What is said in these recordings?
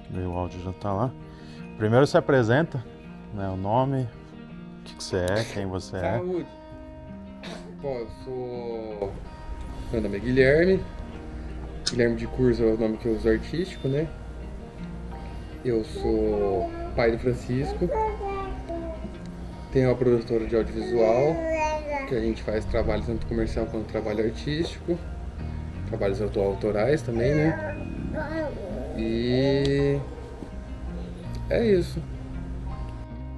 Daí o áudio já tá lá. Primeiro se apresenta, né? O nome, o que você é, quem você é. Saúde. Bom, eu sou. Meu nome é Guilherme. Guilherme de Curso é o nome que eu uso artístico, né? Eu sou pai do Francisco. Tenho uma produtora de audiovisual, que a gente faz trabalho tanto comercial quanto trabalho artístico. Trabalhos autorais também, né? E é isso.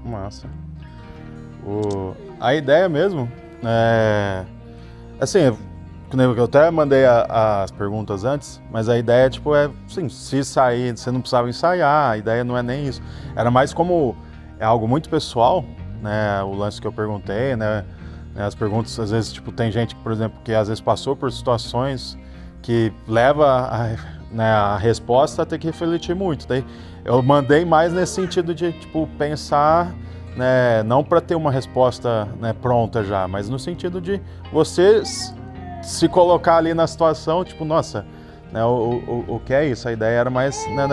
Massa. A ideia mesmo é. Assim, eu até mandei as perguntas antes, mas a ideia, tipo, é assim, se sair, você não precisava ensaiar, a ideia não é nem isso. Era mais como é algo muito pessoal, né? O lance que eu perguntei, né? As perguntas, às vezes, tipo, tem gente, por exemplo, que às vezes passou por situações que leva né, a resposta a ter que refletir muito. Daí eu mandei mais nesse sentido de, tipo, pensar, né, não para ter uma resposta, né, pronta já, mas no sentido de você se colocar ali na situação, tipo, nossa, né, o que é isso? A ideia era mais, né,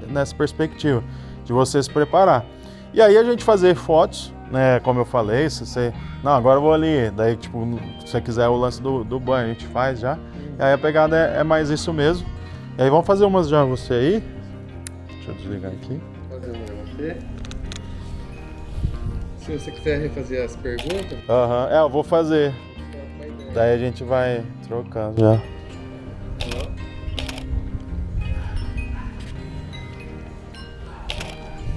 nessa perspectiva, de você se preparar. E aí a gente fazer fotos, né, como eu falei, se você... Não, agora eu vou ali, daí, tipo, se você quiser o lance do banho, a gente faz já. E aí a pegada é mais isso mesmo. E aí vamos fazer umas já você aí. Deixa eu desligar aqui. Vou fazer uma pra você. Se você quiser refazer as perguntas, Aham, eu vou fazer. troca uma ideia. Daí a gente vai trocando já.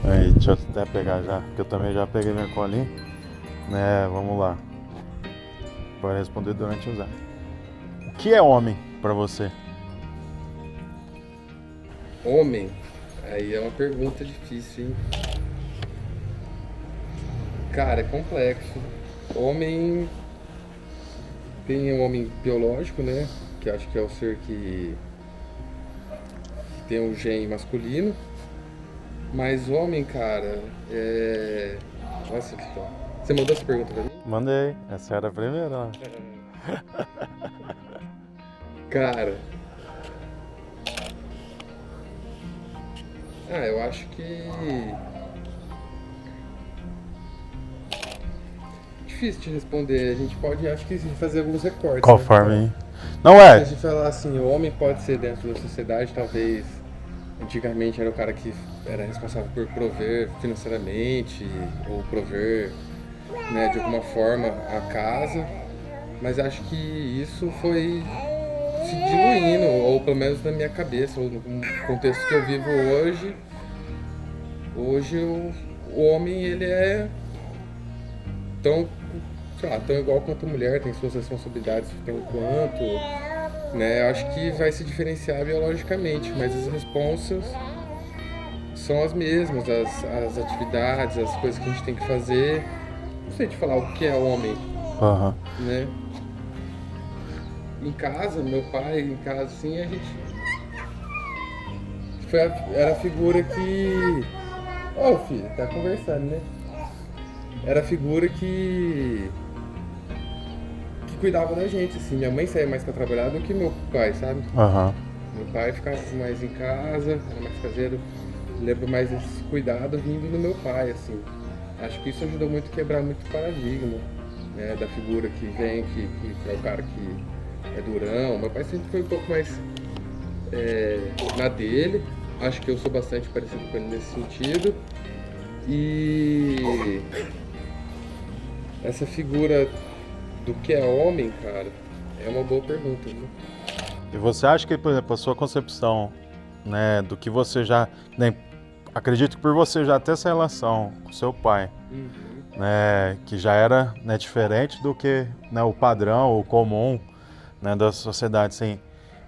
Aí, deixa eu até pegar já, porque eu também já peguei minha colinha. Né, vamos lá. Para responder durante o usar. O que é homem pra você? Homem? Aí é uma pergunta difícil, hein? Cara, é complexo. Homem. Tem o homem biológico, né? Que acho que é o ser que tem um gene masculino. Mas homem, cara, é. Nossa, você mandou essa pergunta pra mim? Mandei, essa era a primeira. Ó. Cara. Eu acho que. Difícil de responder. A gente pode, acho que, fazer alguns recortes. Conforme. Né? Não Se a é? gente falar assim, o homem pode ser dentro da sociedade, talvez. Antigamente era o cara que era responsável por prover financeiramente, ou prover, né, de alguma forma a casa. Mas acho que isso foi se diluindo, ou pelo menos na minha cabeça, ou no contexto que eu vivo hoje. Hoje o homem, ele é tão, sei lá, tão igual quanto a mulher, tem suas responsabilidades tão quanto, né? Acho que vai se diferenciar biologicamente, mas as responsas são as mesmas, as atividades, as coisas que a gente tem que fazer. Não sei te falar o que é homem, Aham. né? Em casa, meu pai, em casa, assim, a gente era a figura que... Ô, filho, tá conversando, né? Era a figura que cuidava da gente, assim. Minha mãe saía mais pra trabalhar do que meu pai, sabe? Aham. Meu pai ficava mais em casa, era mais caseiro. Lembro mais esse cuidado vindo do meu pai, assim. Acho que isso ajudou muito a quebrar muito o paradigma, né? Da figura que vem, que é o cara que é durão. Meu pai sempre foi um pouco mais na dele. Acho que eu sou bastante parecido com ele nesse sentido. E essa figura do que é homem, cara, é uma boa pergunta, viu? E você acha que, por exemplo, a sua concepção, né, do que você já... Né, acredito que por você já ter essa relação com seu pai, né, que já era, né, diferente do que, né, o padrão, o comum, né, da sociedade, assim.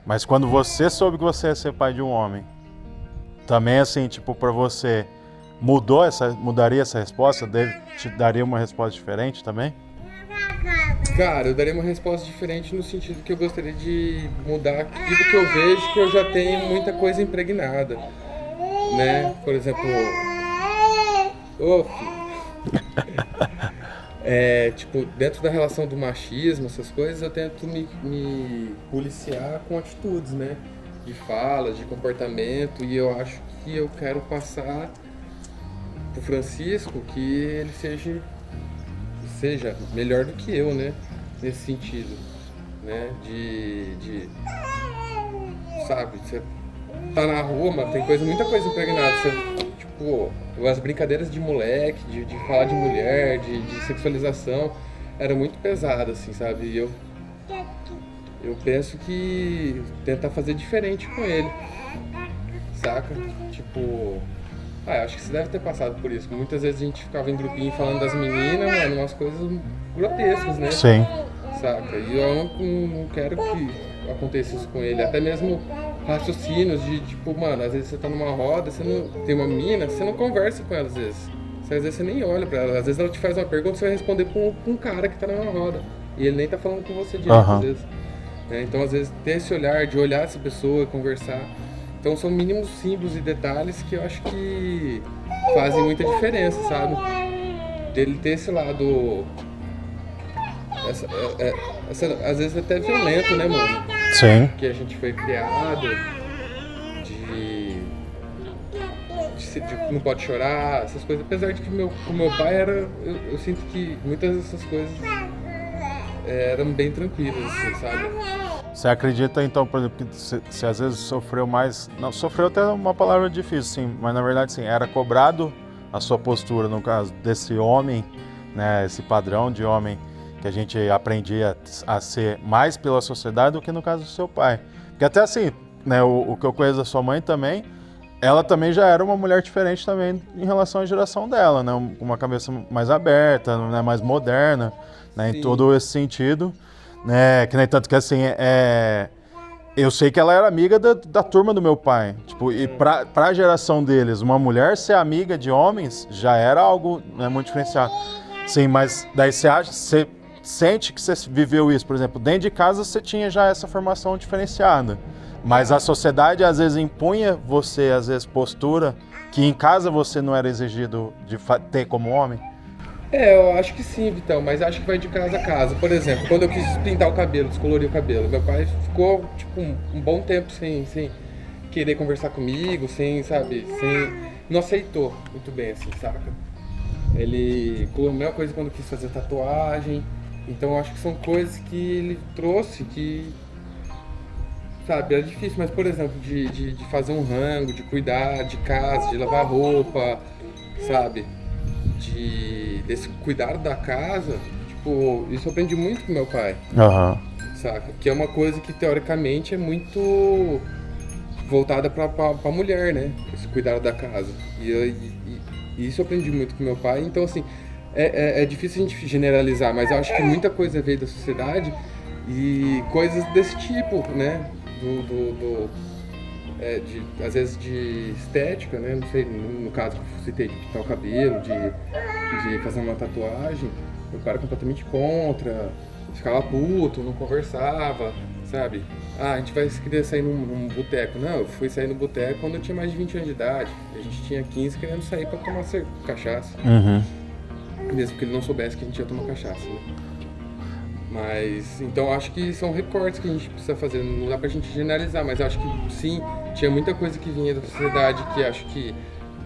Mas quando você soube que você ia ser pai de um homem, também, assim, tipo, pra você, mudaria essa resposta? Te daria uma resposta diferente também? Cara, eu daria uma resposta diferente no sentido que eu gostaria de mudar aquilo que eu vejo que eu já tenho muita coisa impregnada, né? Por exemplo, ô filho, tipo, dentro da relação do machismo, essas coisas, eu tento me policiar com atitudes, né? De falas, de comportamento, e eu acho que eu quero passar pro Francisco, que ele seja melhor do que eu, né? Nesse sentido, né? Sabe, você tá na rua, mano, tem muita coisa impregnada. Você, tipo, as brincadeiras de moleque, de falar de mulher, de sexualização, era muito pesado, assim, sabe? E eu penso que tentar fazer diferente com ele, saca? Tipo, eu acho que você deve ter passado por isso. Muitas vezes a gente ficava em grupinho falando das meninas, mano, umas coisas grotescas, né? Sim. Saca? E eu não quero que aconteça isso com ele. Até mesmo raciocínios de, tipo, mano, às vezes você tá numa roda, você não tem uma mina, você não conversa com ela às vezes. Às vezes você nem olha pra ela. Às vezes ela te faz uma pergunta, você vai responder pra um cara que tá numa roda. E ele nem tá falando com você direito, às vezes. Então, às vezes, ter esse olhar de olhar essa pessoa, conversar. Então, são mínimos símbolos e detalhes que eu acho que fazem muita diferença, sabe? Dele ter esse lado... às vezes até violento, né, mano? Sim. Que a gente foi criado de não pode chorar, essas coisas. Apesar de que o meu pai era... Eu sinto que muitas dessas coisas eram bem tranquilas, assim, sabe? Você acredita, então, por exemplo, que você às vezes sofreu mais... Não, sofreu até uma palavra difícil, sim, mas na verdade, sim, era cobrado a sua postura, no caso desse homem, né, esse padrão de homem que a gente aprendia a ser mais pela sociedade do que no caso do seu pai. Porque até assim, né, o que eu conheço da sua mãe também, ela também já era uma mulher diferente também em relação à geração dela, né, uma cabeça mais aberta, né, mais moderna, né, em todo esse sentido. Né, que nem tanto que assim, eu sei que ela era amiga da turma do meu pai, tipo, e pra geração deles, uma mulher ser amiga de homens já era algo, né, muito diferenciado. Sim, mas daí você sente que você viveu isso, por exemplo, dentro de casa você tinha já essa formação diferenciada, mas a sociedade às vezes impunha você, às vezes, postura que em casa você não era exigido de ter como homem. Eu acho que sim, Vitão, mas acho que vai de casa a casa. Por exemplo, quando eu quis pintar o cabelo, descolorir o cabelo, meu pai ficou, tipo, um bom tempo sem querer conversar comigo, não aceitou muito bem, assim, saca? Ele, a mesma coisa quando eu quis fazer tatuagem, então eu acho que são coisas que ele trouxe que, sabe, era difícil, mas, por exemplo, de fazer um rango, de cuidar de casa, de lavar roupa, sabe? Desse cuidar da casa, tipo, isso eu aprendi muito com meu pai, saca? Que é uma coisa que teoricamente é muito voltada pra mulher, né? Esse cuidar da casa. E isso eu aprendi muito com meu pai, então assim, é difícil a gente generalizar, mas eu acho que muita coisa veio da sociedade e coisas desse tipo, né? Às vezes de estética, né? Não sei, no caso que eu citei, de pintar o cabelo, de fazer uma tatuagem, meu pai era completamente contra, ficava puto, não conversava, sabe? A gente vai querer sair num boteco. Não, eu fui sair no boteco quando eu tinha mais de 20 anos de idade. A gente tinha 15 querendo sair pra tomar cachaça. Mesmo que ele não soubesse que a gente ia tomar cachaça, né? Mas, então acho que são recortes que a gente precisa fazer, não dá pra gente generalizar, mas acho que sim, tinha muita coisa que vinha da sociedade, que acho que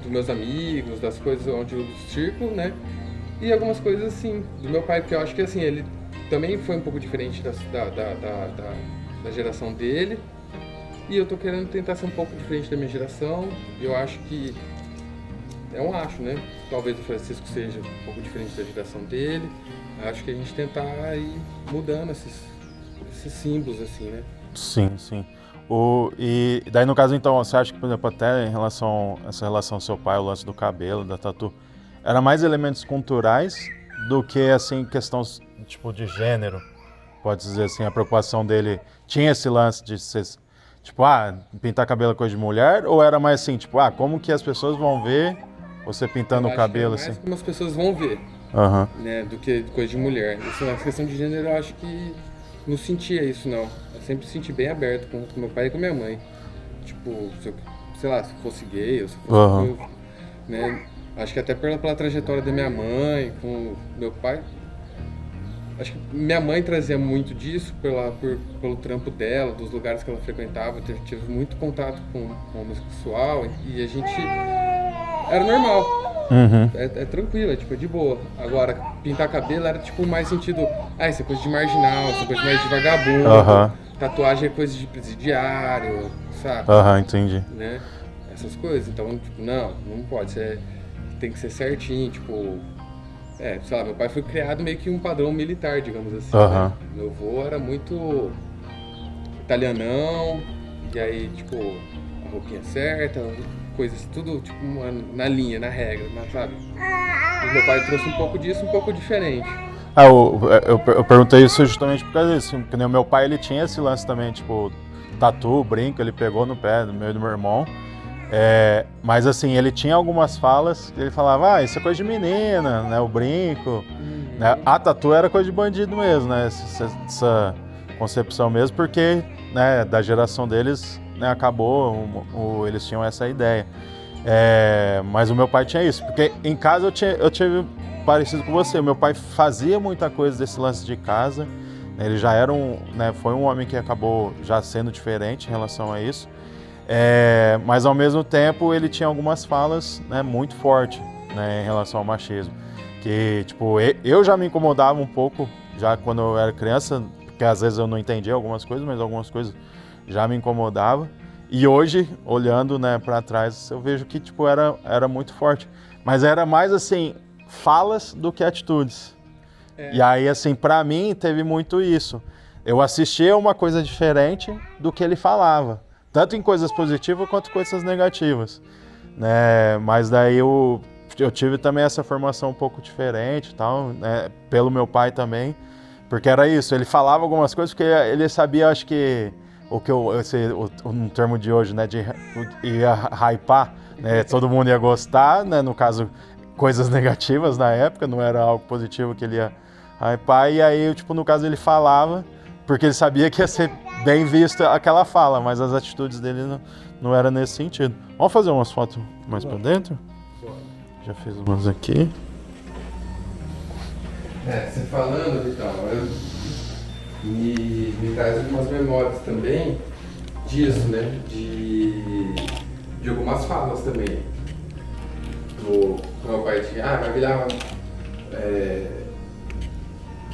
dos meus amigos, das coisas onde eu circulo, né? E algumas coisas assim, do meu pai, porque eu acho que assim, ele também foi um pouco diferente da geração dele, e eu tô querendo tentar ser um pouco diferente da minha geração, eu acho que, né? Talvez o Francisco seja um pouco diferente da geração dele. Acho que a gente tentar ir mudando esses símbolos, assim, né? Sim, sim. E daí, no caso, então, você acha que, por exemplo, até em relação a essa relação ao seu pai, o lance do cabelo, da tatu, era mais elementos culturais do que, assim, questão, tipo, de gênero? Pode dizer assim, a preocupação dele tinha esse lance de ser, tipo, pintar cabelo é coisa de mulher? Ou era mais assim, tipo, como que as pessoas vão ver você pintando o cabelo, assim? Mais como as pessoas vão ver. Né, do que coisa de mulher. Isso, na questão de gênero, eu acho que não sentia isso, não. Eu sempre senti bem aberto com meu pai e com minha mãe. Tipo, se eu fosse gay, ou se eu fosse... né, acho que até pela trajetória da minha mãe, com meu pai, acho que minha mãe trazia muito disso pelo trampo dela, dos lugares que ela frequentava. Eu tive muito contato com homossexual e a gente era normal. Uhum. É tranquilo, é tipo, é de boa. Agora, pintar cabelo era tipo mais sentido, isso é coisa de marginal, isso é coisa mais de vagabundo. Aham. Tatuagem é coisa de presidiário, sabe? Aham, entendi. Né? Essas coisas. Então, tipo, não pode. Tem que ser certinho, tipo. Sei lá, meu pai foi criado meio que um padrão militar, digamos assim. Aham. Né? Meu avô era muito italianão, e aí, tipo, a roupinha certa, coisas, tudo, tipo, na linha, na regra, sabe? E meu pai trouxe um pouco disso, um pouco diferente. Eu perguntei isso justamente por causa disso, porque o meu pai, ele tinha esse lance também, tipo, tatu, brinco, ele pegou no pé do meu irmão. Mas assim, ele tinha algumas falas, ele falava, isso é coisa de menina, né, o brinco, né, a tatu era coisa de bandido mesmo, né, essa concepção mesmo, porque, né, da geração deles, né, acabou, eles tinham essa ideia. Mas o meu pai tinha isso, porque em casa eu tive parecido com você, meu pai fazia muita coisa desse lance de casa, né, ele já era foi um homem que acabou já sendo diferente em relação a isso. Mas ao mesmo tempo ele tinha algumas falas, né, muito fortes, né, em relação ao machismo, que tipo, eu já me incomodava um pouco já quando eu era criança, porque às vezes eu não entendia algumas coisas, mas algumas coisas já me incomodava, e hoje, olhando, né, para trás, eu vejo que tipo, era muito forte, mas era mais assim, falas do que atitudes. E aí assim, para mim teve muito isso, eu assistia uma coisa diferente do que ele falava, tanto em coisas positivas quanto coisas negativas, né? Mas daí eu tive também essa formação um pouco diferente, tal, né? Pelo meu pai também, porque era isso, ele falava algumas coisas porque ele sabia, acho que um termo de hoje, né, de ia hypar, né? Todo mundo ia gostar, né? No caso, coisas negativas na época, não era algo positivo que ele ia hypar, e aí, tipo, no caso ele falava porque ele sabia que ia ser bem vista aquela fala, mas as atitudes dele não eram nesse sentido. Vamos fazer umas fotos mais pra dentro? Já fiz umas aqui. Você falando, Vitão, me traz algumas memórias também disso, né? De algumas falas também. O meu pai tinha, vai virar...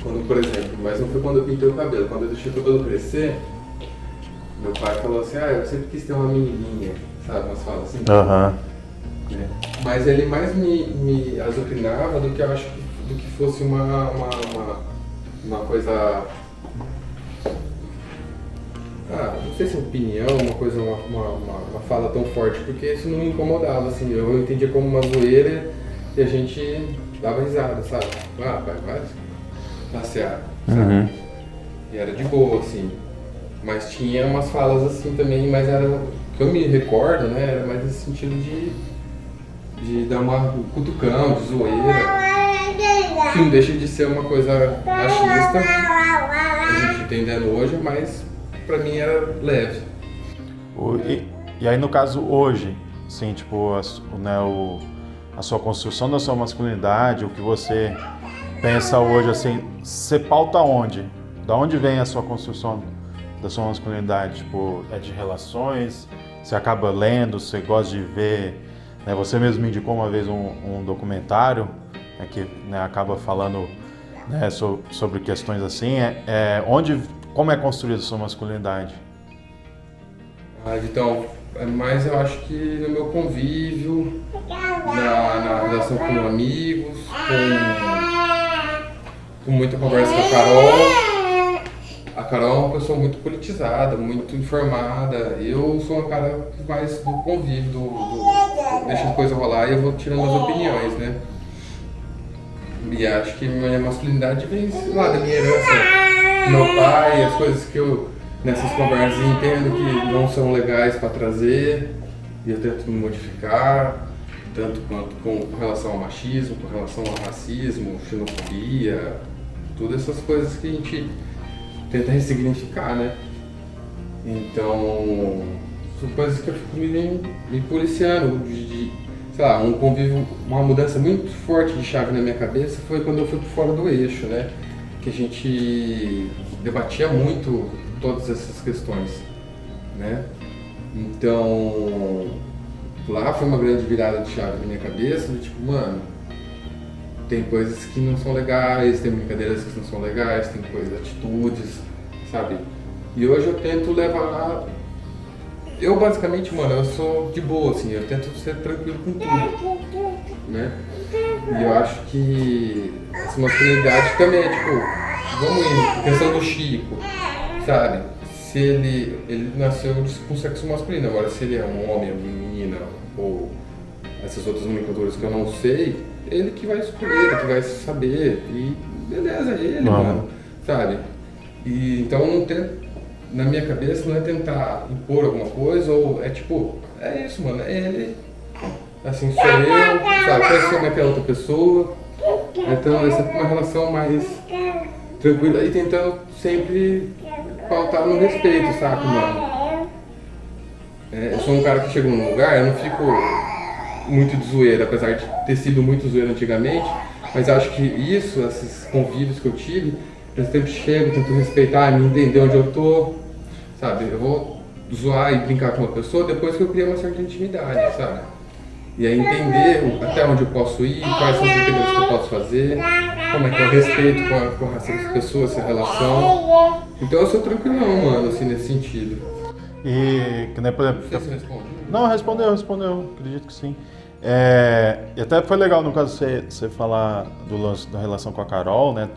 Quando, por exemplo, mas não foi quando eu pintei o cabelo, quando eu deixei o cabelo crescer, meu pai falou assim, eu sempre quis ter uma menininha, sabe, umas falas assim. Aham. Né? Mas ele mais me azucrinava do que eu acho do que fosse uma coisa, não sei se é opinião, uma fala tão forte, porque isso não me incomodava, assim, eu entendia como uma zoeira e a gente dava risada, sabe? Pai, vai passear, sabe? Uhum. E era de boa, assim. Mas tinha umas falas assim também, mas era, que eu me recordo, né, era mais nesse sentido de dar uma cutucão, de zoeira, que não deixa de ser uma coisa machista, a gente entendendo hoje, mas pra mim era leve. E aí no caso hoje, assim, tipo, a sua construção da sua masculinidade, o que você pensa hoje, assim, você pauta onde? Da onde vem a sua construção da sua masculinidade? Tipo, é de relações? Você acaba lendo? Você gosta de ver? Né? Você mesmo me indicou uma vez um documentário, né, que, né, acaba falando, né, sobre questões assim. Como é construída a sua masculinidade? Então, mas eu acho que no meu convívio, na relação com amigos, com muita conversa com a Carol. A Carol é uma pessoa muito politizada, muito informada. Eu sou um cara mais do convívio, deixa as coisas rolar e eu vou tirando as opiniões, né? E acho que minha masculinidade vem, sei lá, da minha herança, do meu pai, as coisas que eu, nessas conversas, entendo que não são legais para trazer e eu tento me modificar, tanto quanto com relação ao machismo, com relação ao racismo, xenofobia, todas essas coisas que a gente tenta ressignificar, né? Então, são coisas que eu fico me policiando, sei lá, uma mudança muito forte de chave na minha cabeça foi quando eu fui por fora do eixo, né? que a gente debatia muito todas essas questões, né? Então, lá foi uma grande virada de chave na minha cabeça, de tipo, mano, tem coisas que não são legais, tem brincadeiras que não são legais, tem coisas, atitudes, sabe? E hoje eu tento levar... Eu basicamente, mano, eu sou de boa, assim, eu tento ser tranquilo com tudo, né? E eu acho que essa masculinidade também é tipo, vamos indo, questão do Chico, sabe? Se ele nasceu com sexo masculino, agora se ele é um homem, uma menina, ou essas outras nomenclaturas que eu não sei, ele que vai escolher, ele que vai saber, e beleza, é ele, mano, sabe? E então não tem... Na minha cabeça não é tentar impor alguma coisa, ou é tipo, é isso, mano, é ele, assim sou eu, sabe, pensa como é que é outra pessoa, então é sempre uma relação mais tranquila e tentando sempre pautar no respeito, sabe, mano? Eu sou um cara que chega num lugar, eu não fico muito de zoeira, apesar de ter sido muito zoeira antigamente, mas acho que isso, esses convívios que eu tive, eu sempre chego, tento respeitar, me entender onde eu tô, sabe? Eu vou zoar e brincar com uma pessoa depois que eu criei uma certa intimidade, sabe? E aí entender até onde eu posso ir, quais são as brincadeiras que eu posso fazer, como é que é o respeito com essa pessoa, essa relação. Então eu sou tranquilão, mano, assim, nesse sentido. E, que nem, por exemplo... Não sei se responde. Não, respondeu, acredito que sim. E até foi legal, no caso, você falar do lance da relação com a Carol, né,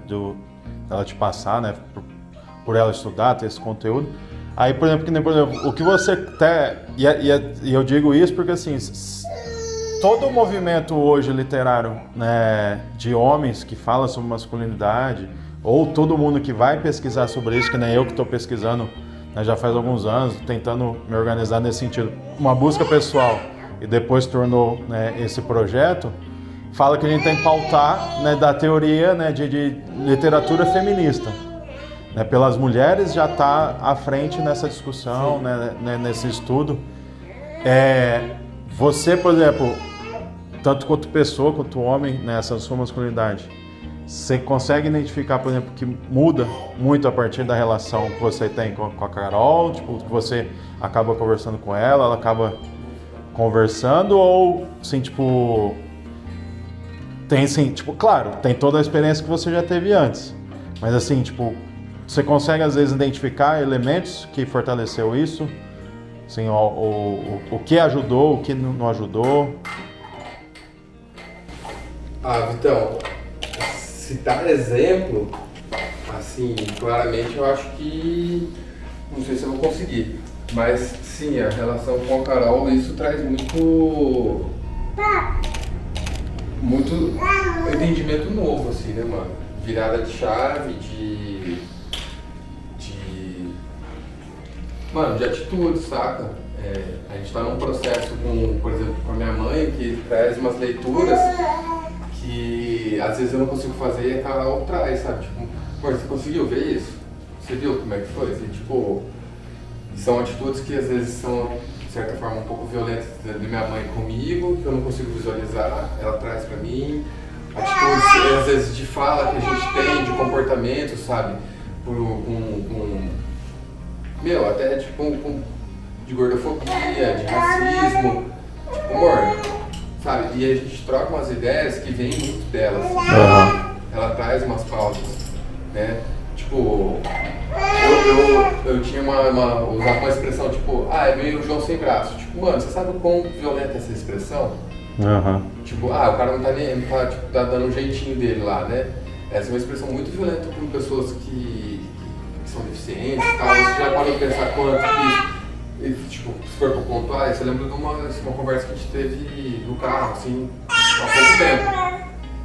ela te passar, né, por ela estudar, ter esse conteúdo. Aí, por exemplo, o que você até... E eu digo isso porque, assim, todo o movimento hoje literário, né, de homens que fala sobre masculinidade, ou todo mundo que vai pesquisar sobre isso, que nem eu que estou pesquisando, né, já faz alguns anos, tentando me organizar nesse sentido, uma busca pessoal, e depois tornou, né, esse projeto, fala que a gente tem que pautar, né, da teoria, né, de literatura feminista. Né, pelas mulheres já está à frente nessa discussão, né, nesse estudo. Você, por exemplo, tanto quanto pessoa, quanto homem, nessa sua masculinidade, você consegue identificar, por exemplo, que muda muito a partir da relação que você tem com a Carol, tipo, que você acaba conversando com ela acaba conversando, ou, assim, tipo, tem, assim, tipo, claro, tem toda a experiência que você já teve antes, mas, assim, tipo, você consegue, às vezes, identificar elementos que fortaleceu isso? Assim, o que ajudou, o que não ajudou? Vitão, citar exemplo, assim, claramente eu acho que... Não sei se eu vou conseguir. Mas, sim, a relação com a Carol, isso traz muito entendimento novo, assim, né, mano? Virada de chave, mano, de atitude, saca? A gente tá num processo com, por exemplo, com a minha mãe, que traz umas leituras que às vezes eu não consigo fazer e a Carol traz, sabe? Tipo, você conseguiu ver isso? Você viu como é que foi? Assim, tipo, são atitudes que às vezes são, de certa forma, um pouco violentas da minha mãe comigo, que eu não consigo visualizar, ela traz pra mim. Atitudes, às vezes, de fala que a gente tem, de comportamento, sabe? Meu, até tipo de gordofobia, de racismo, tipo, amor, sabe? E a gente troca umas ideias que vêm muito delas. Ela traz umas pautas, né? Tipo, eu tinha usava uma expressão tipo, é meio João sem braço. Tipo, mano, você sabe o quão violenta é essa expressão? Tipo, o cara não tá nem, tipo, tá dando um jeitinho dele lá, né? Essa é uma expressão muito violenta com pessoas que são deficientes e tal. Você já pode pensar quanto que, tipo, se for pra pontuar, você lembra de uma conversa que a gente teve no carro, assim, há pouco tempo,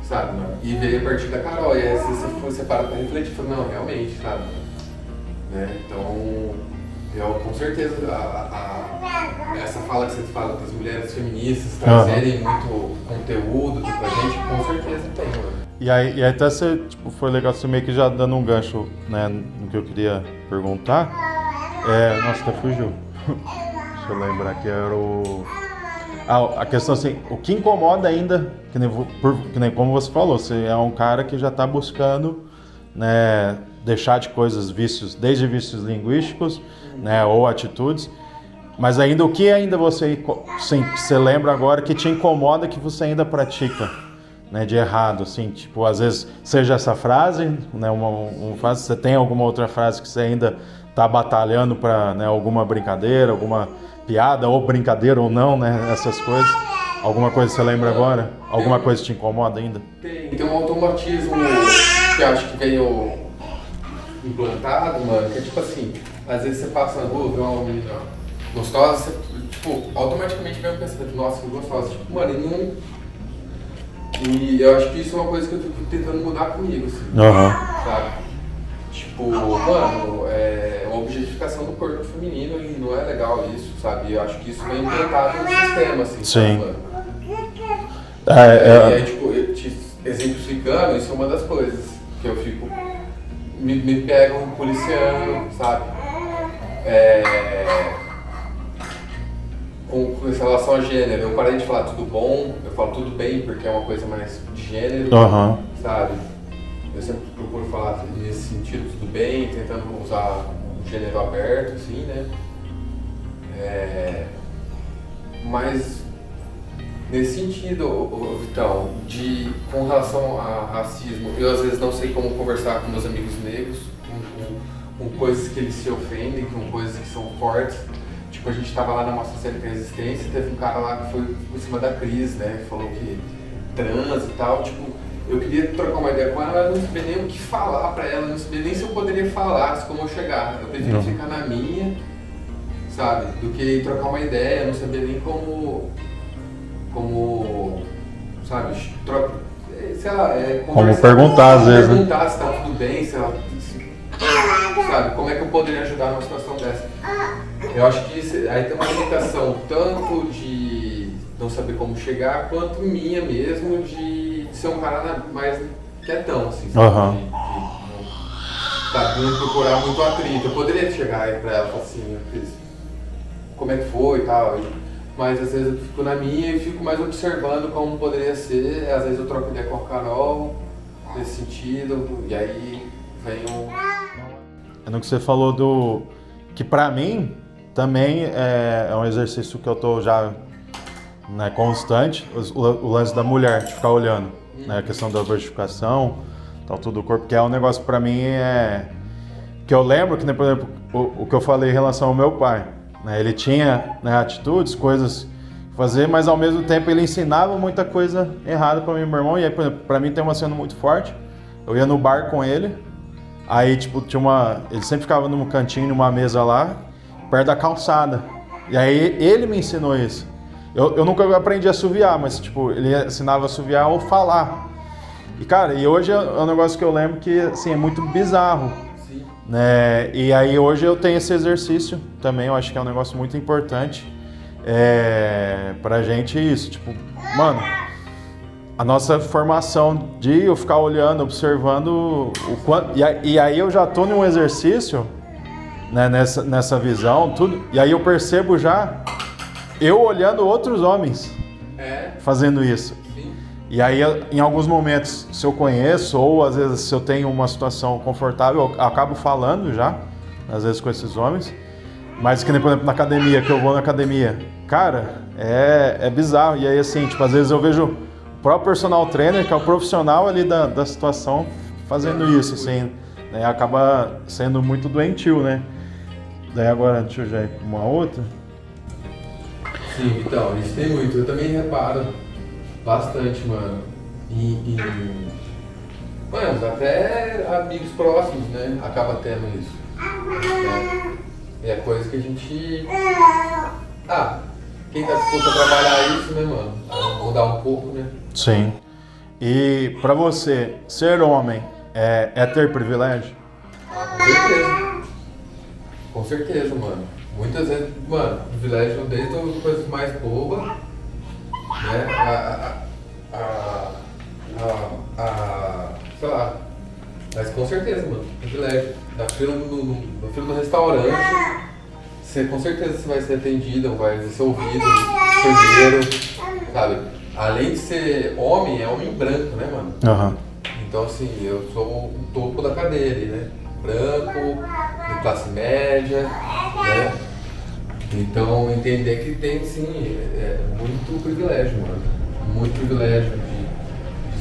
sabe, mano? E veio a partir da Carol, e aí você para pra refletir e fala, não, realmente, sabe? Né? Então, eu com certeza, essa fala que você fala das mulheres feministas trazerem muito conteúdo pra gente, com certeza tem, mano. E aí até você, tipo, foi legal você meio que já dando um gancho, né, no que eu queria perguntar. Nossa, até fugiu. Deixa eu lembrar que era a questão assim, o que incomoda ainda, que nem como você falou, você é um cara que já está buscando, né, deixar de coisas, vícios, desde vícios linguísticos, né, ou atitudes, mas ainda o que ainda você, sim, que você lembra agora que te incomoda que você ainda pratica, né, de errado, assim, tipo, às vezes seja essa frase, né, uma frase, você tem alguma outra frase que você ainda está batalhando para, né, alguma brincadeira, alguma piada, ou brincadeira ou não, né, essas coisas. Alguma coisa você lembra agora? Alguma coisa te incomoda ainda? Tem um automatismo que eu acho que veio implantado, mano, que é tipo assim, às vezes você passa na rua, vê uma menina gostosa, você, tipo, automaticamente vem um pensamento, nossa, que gostosa, tipo, mano, e eu acho que isso é uma coisa que eu fico tentando mudar comigo, assim, sabe? Tipo, mano, é uma objetificação do corpo feminino e não é legal isso, sabe? Eu acho que isso vem implantado no sistema, assim, sim. Sabe, mano? E aí, tipo, eu te exemplificando, isso é uma das coisas que eu fico, me pegam policiando, sabe? Com relação a gênero, eu parei de falar tudo bom, eu falo tudo bem porque é uma coisa mais de gênero, sabe? Eu sempre procuro falar nesse sentido tudo bem, tentando usar o gênero aberto, assim, né? Mas nesse sentido, Vitão, com relação a racismo, eu às vezes não sei como conversar com meus amigos negros, com coisas que eles se ofendem, com coisas que são fortes. Tipo, a gente tava lá na nossa série de resistência, teve um cara lá que foi por cima da Cris, né? Falou que trans e tal, tipo, eu queria trocar uma ideia com ela, ela não sabia nem o que falar pra ela, não sabia nem se eu poderia falar, como eu chegar. Eu preferi ficar na minha, sabe, do que trocar uma ideia, eu não sabia nem como sabe, sei lá, como perguntar às vezes, perguntar se tá tudo bem, se ela, sabe, como é que eu poderia ajudar numa situação dessa. Eu acho que aí tem uma limitação tanto de não saber como chegar, quanto minha mesmo de ser um cara mais quietão, assim, sabe? De não procurar muito atrito. Eu poderia chegar aí pra ela e falar assim, como é que foi e tal, mas às vezes eu fico na minha e fico mais observando como poderia ser, às vezes eu troco ideia com a Carol, nesse sentido, e aí vem um... É no que você falou que pra mim também é um exercício que eu tô já, né, constante, o lance da mulher, de ficar olhando, né, a questão da objetificação, tal, tudo do corpo, que é um negócio pra mim que eu lembro que, né, por exemplo, o que eu falei em relação ao meu pai, né, ele tinha, né, atitudes, coisas fazer, mas ao mesmo tempo ele ensinava muita coisa errada pra mim e meu irmão, e aí, por exemplo, pra mim tem uma cena muito forte, eu ia no bar com ele, aí, tipo, ele sempre ficava num cantinho, numa mesa lá, perto da calçada. E aí ele me ensinou isso. Eu nunca aprendi a assoviar, mas, tipo, ele ensinava a assoviar ou falar. E, cara, hoje é um negócio que eu lembro que, assim, é muito bizarro. Sim. Né? E aí hoje eu tenho esse exercício também, eu acho que é um negócio muito importante pra gente isso. Tipo, mano, a nossa formação de eu ficar olhando, observando o quanto... E aí eu já tô num exercício, né, nessa visão, tudo. E aí eu percebo já eu olhando outros homens fazendo isso. Sim. E aí, em alguns momentos, se eu conheço, ou às vezes se eu tenho uma situação confortável, eu acabo falando já, às vezes com esses homens. Mas que nem, por exemplo, na academia, que eu vou na academia, cara, é bizarro. E aí, assim, tipo, às vezes eu vejo o próprio personal trainer, que é o profissional ali da situação, fazendo isso, assim, né? Acaba sendo muito doentio, né? Daí agora, deixa eu já ir pra uma outra. Sim, então, isso tem muito. Eu também reparo bastante, mano. Mano, até amigos próximos, né? Acaba tendo isso. É coisa que a gente... quem tá disposto a trabalhar isso, né, mano? A mudar um pouco, né? Sim. E pra você, ser homem é ter privilégio? Com certeza. Com certeza, mano. Muitas vezes, mano, privilégio desde as coisas mais bobas, né? Sei lá. Mas com certeza, mano, privilégio. Da fila no restaurante, você com certeza você vai ser atendido, vai ser ouvido, primeiro, sabe? Além de ser homem, é homem branco, né, mano? Aham. Então, assim, eu sou o topo da cadeia ali, né? Branco, de classe média, né? Então, entender que tem, sim, muito privilégio, mano. Muito privilégio de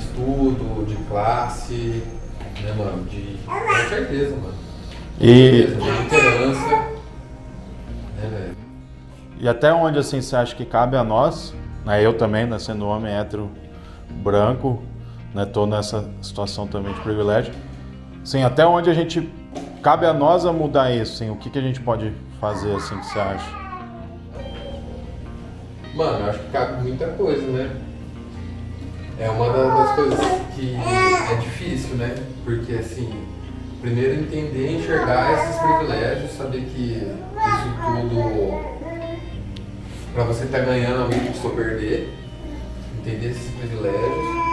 estudo, de classe, né, mano? Com certeza, mano. E, De liderança, né, velho? e até onde, assim, você acha que cabe a nós, né? Eu também, né, sendo homem hétero, branco, né? Tô nessa situação também de privilégio. Sim, até onde a gente... Cabe a nós a mudar isso, assim, o que a gente pode fazer, assim, que você acha? Mano, eu acho que cabe muita coisa, né? É uma das coisas que é difícil, né? Porque, assim, primeiro entender e enxergar esses privilégios, saber que isso tudo, pra você estar ganhando, alguém precisa perder, entender esses privilégios.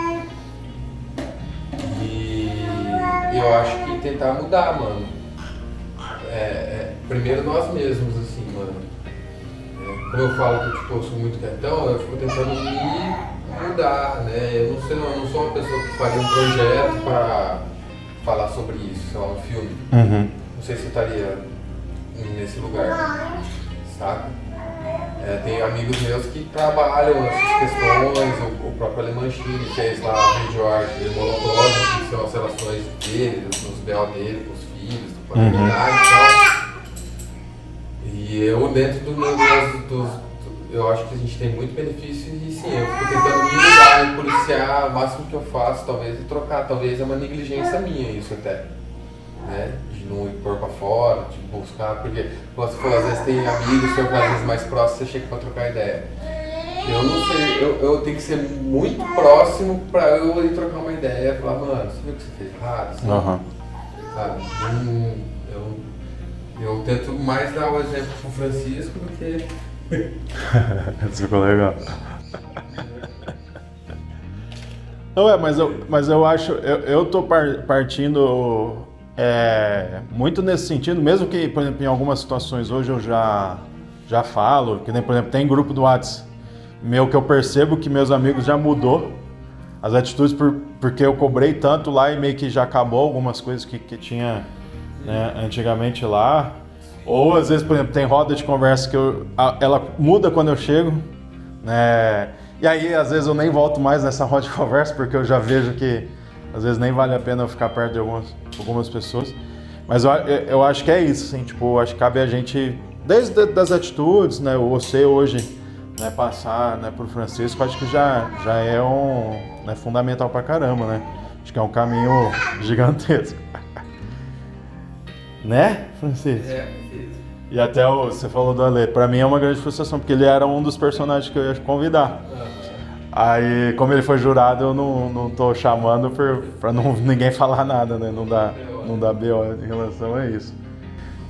E eu acho que tentar mudar, mano. Primeiro nós mesmos, assim, mano. Como eu falo que tipo, eu sou muito quietão, eu fico tentando me mudar, né? Eu não sou uma pessoa que faria um projeto pra falar sobre isso, sei lá, um filme. Uhum. Não sei se eu estaria nesse lugar, sabe? Tem amigos meus que trabalham essas questões, o próprio Alemanchini fez lá a videoarte de Molotov, que são as relações dele, nos BO dele, com os filhos, com a comunidade e tal. E eu, dentro do meu eu acho que a gente tem muito benefício e sim, eu fico tentando me mudar, me policiar, o máximo que eu faço, talvez, e trocar. Talvez é uma negligência minha isso até, né? De não ir pôr pra fora, de buscar, porque, como você falou, às vezes tem amigos que às vezes mais próximos, você chega pra trocar ideia. Eu não sei, eu tenho que ser muito próximo pra eu ir trocar uma ideia e falar, mano, você viu o que você fez errado? Assim, sabe? Eu tento mais dar o exemplo pro Francisco do que... Isso ficou legal. Não mas eu acho, eu tô partindo muito nesse sentido, mesmo que, por exemplo, em algumas situações hoje eu já falo, que nem, por exemplo, tem grupo do WhatsApp meu que eu percebo que meus amigos já mudou as atitudes porque eu cobrei tanto lá e meio que já acabou algumas coisas que tinha, né, antigamente lá. Ou às vezes, por exemplo, tem roda de conversa que ela muda quando eu chego, né? E aí às vezes eu nem volto mais nessa roda de conversa porque eu já vejo que às vezes nem vale a pena eu ficar perto de algumas pessoas. Mas eu acho que é isso, assim, tipo, acho que cabe a gente, desde das atitudes, né? Você hoje, né, passar, né, pro Francisco, acho que já é né, fundamental pra caramba, né? Acho que é um caminho gigantesco. Né, Francisco? E até você falou do Ale, pra mim é uma grande frustração, porque ele era um dos personagens que eu ia convidar. Aí, como ele foi jurado, eu não tô chamando pra ninguém falar nada, né? Não dá BO em relação a isso.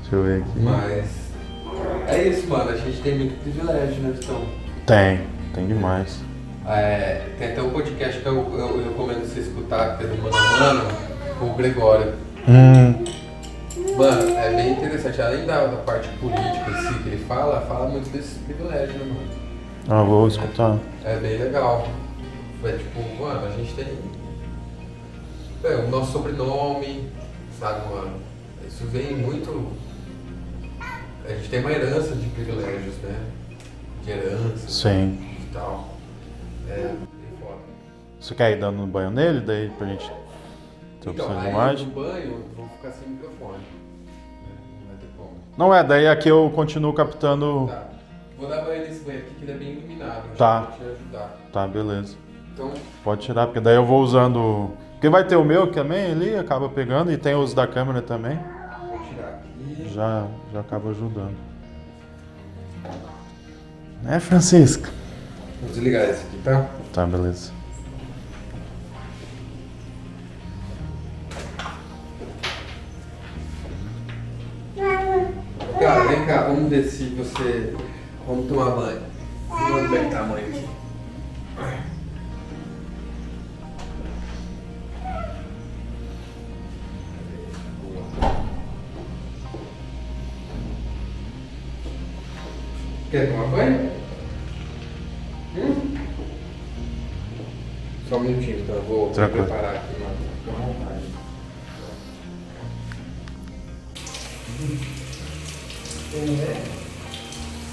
Deixa eu ver aqui. Mas é isso, mano, a gente tem muito privilégio, né, Vitão? Tem demais. Tem até um podcast que eu recomendo você escutar, que é do Mano a Mano, com o Gregório. Mano, é bem interessante, além da parte política em si que ele fala muito desses privilégios, né, mano? Vou escutar. É bem legal. Tipo, mano, a gente tem o nosso sobrenome, sabe, mano? Isso vem muito... A gente tem uma herança de privilégios, né? De herança. Sim. E tal. É bem foda. Você quer ir dando um banho nele, daí pra gente ter opção de imagem? No banho, eu vou ficar sem microfone. Não vai ter como. Não daí aqui eu continuo captando... Tá. Vou dar banho nesse banho aqui que ele é bem iluminado. Tá. Vou te ajudar. Tá, beleza. Então... Pode tirar, porque daí eu vou usando... Porque vai ter o meu também ali, acaba pegando, e tem os da câmera também. Vou tirar aqui. Já acaba ajudando. Né, Francisco? Vou desligar esse aqui, tá? Tá, beleza. Cara, vem cá, vamos ver se você... Vamos tomar banho. Vamos ver como é que tá a mãe aqui. Quer tomar banho? Só um minutinho, então eu vou Tranquilo. preparar aqui, mano.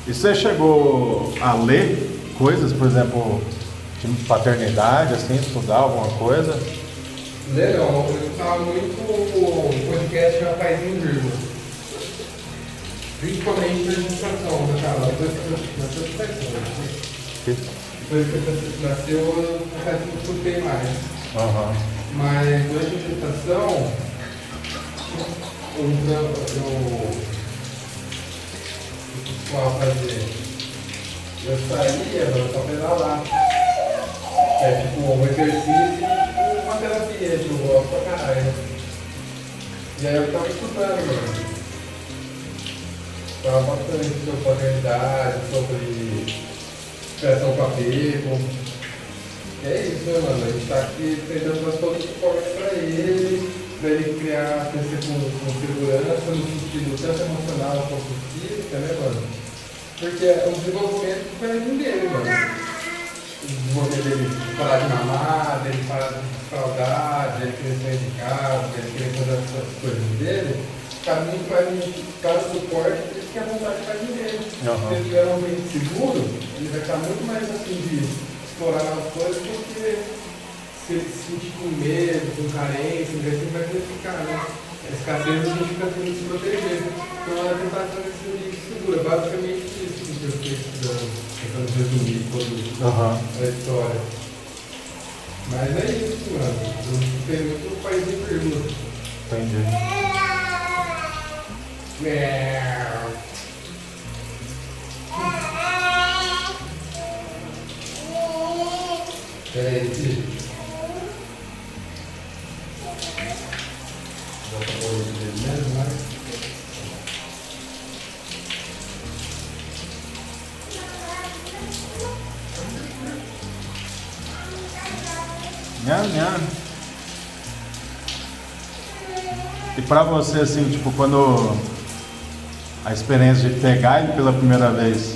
E você chegou a ler coisas, por exemplo, de paternidade, assim, estudar alguma coisa? Legal, eu escutava muito o podcast de Rapazinho Vírgula. Principalmente na administração da Carol, depois que nasceu, eu não escutei mais. Aham. Mas durante a gestação, eu costumava fazer. Eu saía pra pedalar. É tipo um exercício e uma terapia, que eu gosto pra caralho. E aí eu tava escutando, mano. Falava bastante sobre paternidade, sobre expressão com apego. E é isso, né, mano? A gente tá aqui tentando dar todo o suporte pra ele criar, crescer com segurança, no sentido tanto emocional quanto física, né, mano? Porque o desenvolvimento vai vir dele, mano. O desenvolvimento dele parar de mamar, dele parar de fraudar, dele querer sair de casa, dele querer fazer as coisas dele, cada um vai dar suporte que a vontade vai vir dele. Se ele tiver um ambiente seguro, ele vai estar muito mais assim de explorar as coisas do que se ele se sentir com medo, com carência, ele vai querer ficar, né? A escassez a gente fica tendo que se proteger. Então ela tentar fazer esse ambiente seguro. Basicamente isso que eu fiquei estudando. Tentando resumir toda a história. Mas é isso, mano. Eu tenho muito país de pergunta. Entendi. Peraí, filho. Já tá falando dele mesmo, né? Nham. E pra você, assim, tipo, quando a experiência de pegar ele pela primeira vez,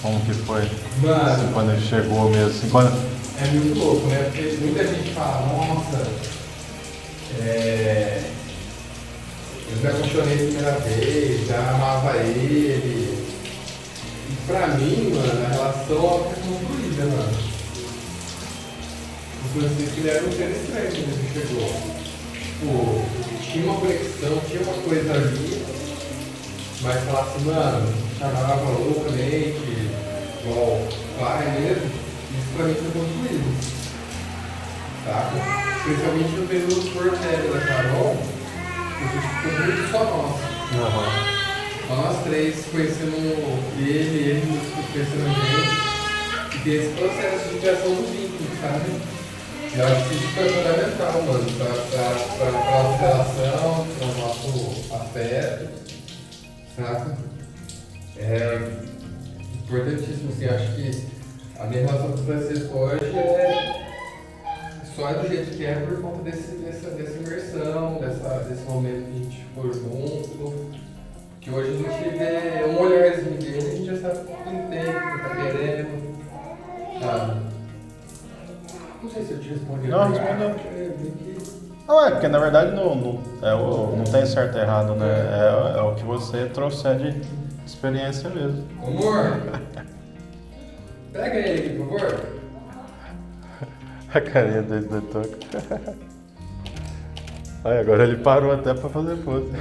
como que foi? Mano, Assim, quando ele chegou mesmo, assim, quando... é muito louco, né? Porque muita gente fala, nossa, eu me apaixonei a primeira vez, já amava ele. E pra mim, mano, a relação ela foi concluída, mano. Eu pensei que ele era um ser estranho quando ele chegou. Tipo, tinha uma conexão, tinha uma coisa ali, mas falar assim, mano, chamava loucamente, igual pai mesmo, isso pra mim foi concluído. Saca? Principalmente no período portério da Carol, a gente ficou muito só nós. Só nós três conhecendo ele conhecendo a gente. E tem esse processo de criação do vínculo, sabe? Eu acho que isso foi fundamental, mano, pra nossa relação, para o nosso afeto, saca? É importantíssimo, assim, acho que a minha relação com o Francisco hoje só é do jeito que é por conta dessa imersão, desse momento que a gente ficou junto, que hoje a gente vê um olharzinho dele e a gente já sabe o que ele tem, o que ele tá querendo, sabe? Não sei se eu te respondi. Não, respondeu. Não, porque na verdade não tem certo e errado, né? É o que você trouxe de experiência mesmo. Amor, pega ele aqui, por favor. A carinha dele do toque. Aí, agora ele parou até pra fazer pose.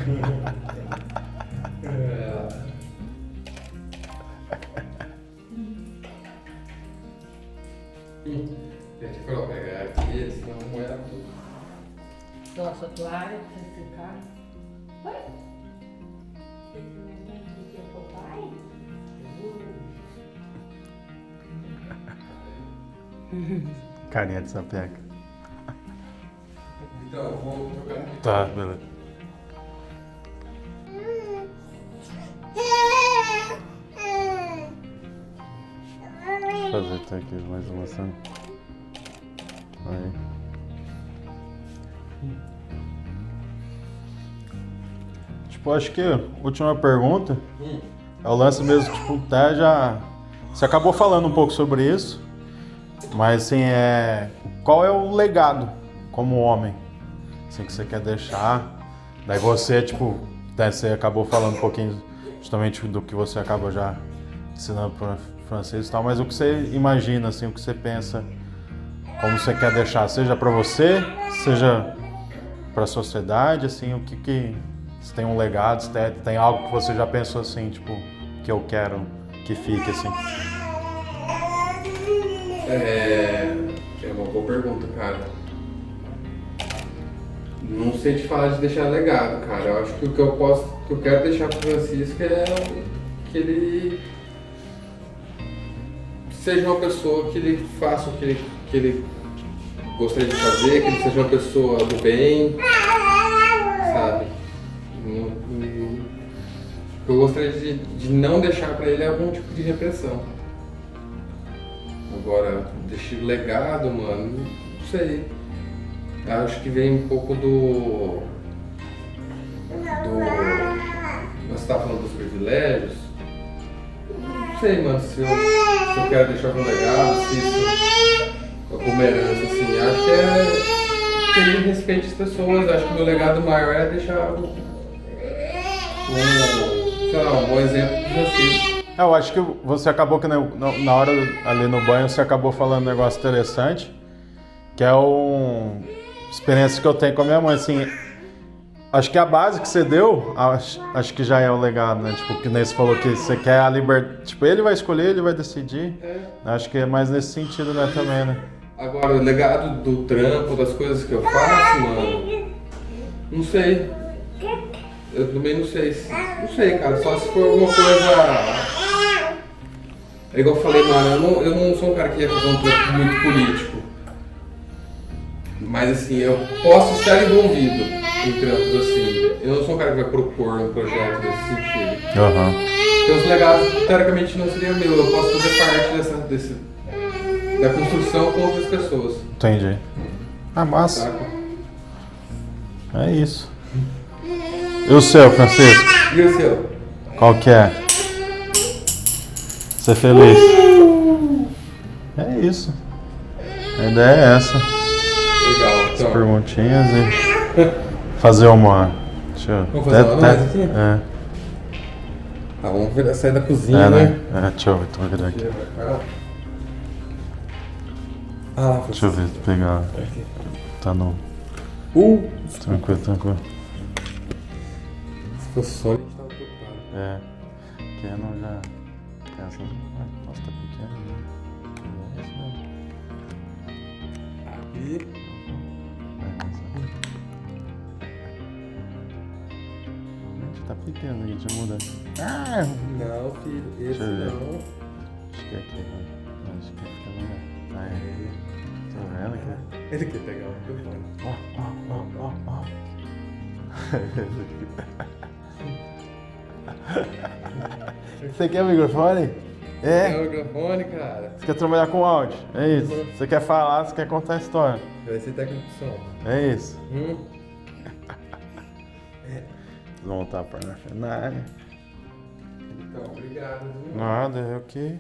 Deixa eu pegar aqui, senão não molha tudo. Nossa, toalha, pra secar. Oi? Esse é o papai? Carinha de sapeca. Então, eu vou jogar aqui. Tá, beleza. Vou fazer até aqui mais uma ação. Aí. Tipo, acho que a última pergunta é o lance mesmo, tipo, até já... Você acabou falando um pouco sobre isso, mas assim, qual é o legado como homem assim, que você quer deixar? Daí você, tipo, Até você acabou falando um pouquinho justamente do que você acaba já ensinando para francês e tal, mas o que você imagina, assim, o que você pensa, como você quer deixar, seja para você, seja para a sociedade, assim, o que se tem um legado, se tem algo que você já pensou assim, tipo, que eu quero que fique, assim. É uma boa pergunta, cara. Não sei te falar de deixar legado, cara. Eu acho que o que eu quero deixar pro Francisco é que ele seja uma pessoa que ele faça o que ele gostaria de fazer, que ele seja uma pessoa do bem, sabe? Eu gostaria de não deixar pra ele algum tipo de repressão. Agora, deixar legado, mano, não sei. Acho que vem um pouco do. Você tá falando dos privilégios? Não sei, mano, se eu quero deixar algum legado, se isso. Alguma herança, assim. Acho que ele respeite as pessoas. Acho que o meu legado maior é deixar sei lá, um bom exemplo para vocês. Eu acho que você acabou que na hora ali no banho você acabou falando um negócio interessante, que é uma experiência que eu tenho com a minha mãe, assim, acho que a base que você deu, acho que já é o legado, né, tipo, que nem você falou que você quer a liberdade, tipo, ele vai escolher, ele vai decidir, acho que é mais nesse sentido, né, também, né. Agora, o legado do trampo, das coisas que eu faço, mano, não sei. Eu também não sei. Não sei, cara. Só se for alguma coisa. É igual eu falei, mano, eu não sou um cara que ia fazer um trampo muito político. Mas assim, eu posso estar envolvido em trampos assim. Eu não sou um cara que vai propor um projeto nesse sentido. Então os legados, teoricamente, não seriam meu. Eu posso fazer parte da construção com outras pessoas. Entendi. Ah, massa. Saca? É isso. E o seu, Francisco? E o seu? Qual que é? Ser feliz. É isso. A ideia é essa. Legal. As perguntinhas e fazer uma. Deixa eu. Vamos fazer uma mais aqui? É. Ah, vamos sair da cozinha, É, né? né? É, deixa eu ver, tô virar aqui. Ah, Deixa eu ver, pegar. Tá no. Tranquilo, tranquilo. Se fosse Sony, a gente tava preocupado. É. Pequeno já. Tem essas. Nossa, tá pequeno, né? É isso mesmo. Aqui. Gente, tá pequeno aqui, deixa eu mudar. Ah! Não, filho, esse Deixa eu ver. não. Acho que é aqui, né? Acho que fica melhor. Aí. Tá vendo aqui? Ele quer pegar o microfone. Ó. Você quer o microfone? Pegar o microfone, cara. Você quer trabalhar com áudio? É isso. Você quer falar, você quer contar a história? Vai ser técnico de som. É isso. É. Vamos voltar para a área. Então, obrigado. Viu? Nada, é o que?